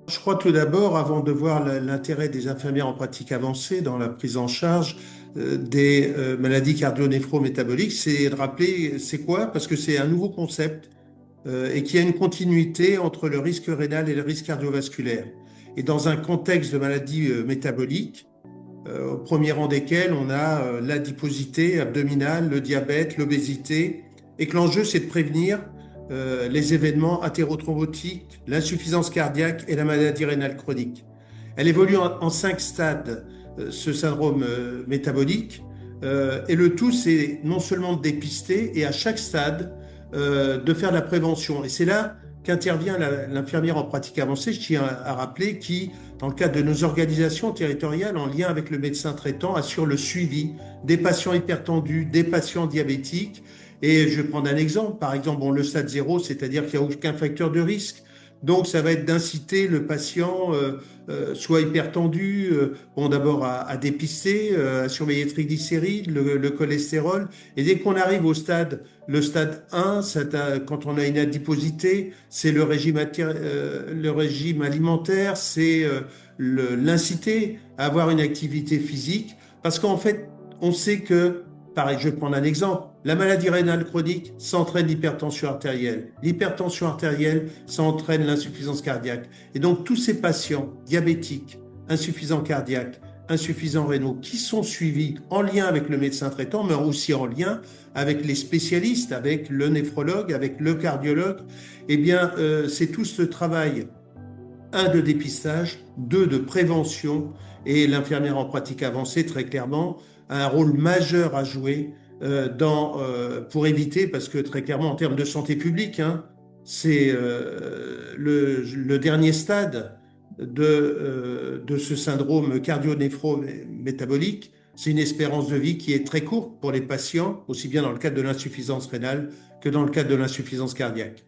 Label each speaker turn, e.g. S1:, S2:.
S1: Je crois tout d'abord, avant de voir l'intérêt des infirmières en pratique avancée dans la prise en charge des maladies cardio-néphro-métaboliques, c'est de rappeler c'est quoi? Parce que c'est un nouveau concept et qu'il y a une continuité entre le risque rénal et le risque cardiovasculaire. Et dans un contexte de maladies métaboliques, au premier rang desquelles on a l'adiposité abdominale, le diabète, l'obésité, et que l'enjeu c'est de prévenir les événements athérothrombotiques, l'insuffisance cardiaque et la maladie rénale chronique. Elle évolue en 5 stades, ce syndrome métabolique, et le tout c'est non seulement de dépister et à chaque stade de faire de la prévention. Et c'est là qu'intervient l'infirmière en pratique avancée, je tiens à rappeler, qui, dans le cadre de nos organisations territoriales, en lien avec le médecin traitant, assure le suivi des patients hypertendus, des patients diabétiques. Et je vais prendre un exemple. Par exemple, bon, le stade 0, c'est-à-dire qu'il n'y a aucun facteur de risque. Donc, ça va être d'inciter le patient, soit hypertendu, bon, d'abord à dépister, à surveiller le triglycérides, le cholestérol. Et dès qu'on arrive au stade, le stade 1, quand on a une adiposité, c'est le régime alimentaire, c'est l'inciter à avoir une activité physique. Parce qu'en fait, on sait que, pareil, je vais prendre un exemple, la maladie rénale chronique, ça entraîne l'hypertension artérielle. L'hypertension artérielle, ça entraîne l'insuffisance cardiaque. Et donc, tous ces patients diabétiques, insuffisants cardiaques, insuffisants rénaux, qui sont suivis en lien avec le médecin traitant, mais aussi en lien avec les spécialistes, avec le néphrologue, avec le cardiologue, eh bien, c'est tout ce travail, un, de dépistage, deux, de prévention, et l'infirmière en pratique avancée, très clairement, a un rôle majeur à jouer pour éviter, parce que très clairement, en termes de santé publique, hein, c'est le dernier stade de ce syndrome cardio-néphro-métabolique. C'est une espérance de vie qui est très courte pour les patients, aussi bien dans le cadre de l'insuffisance rénale que dans le cadre de l'insuffisance cardiaque.